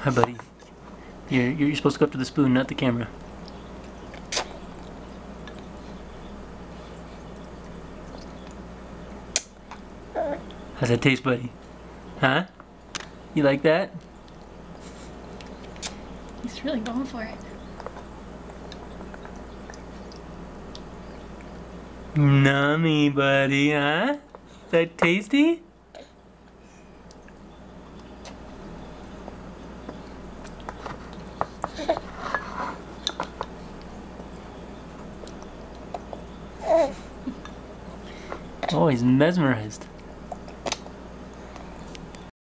Hi, buddy. You're supposed to go up to the spoon, not the camera. How's that taste, buddy? Huh? You like that? He's really going for it. Nummy, buddy, huh? Is that tasty? Oh, he's mesmerized.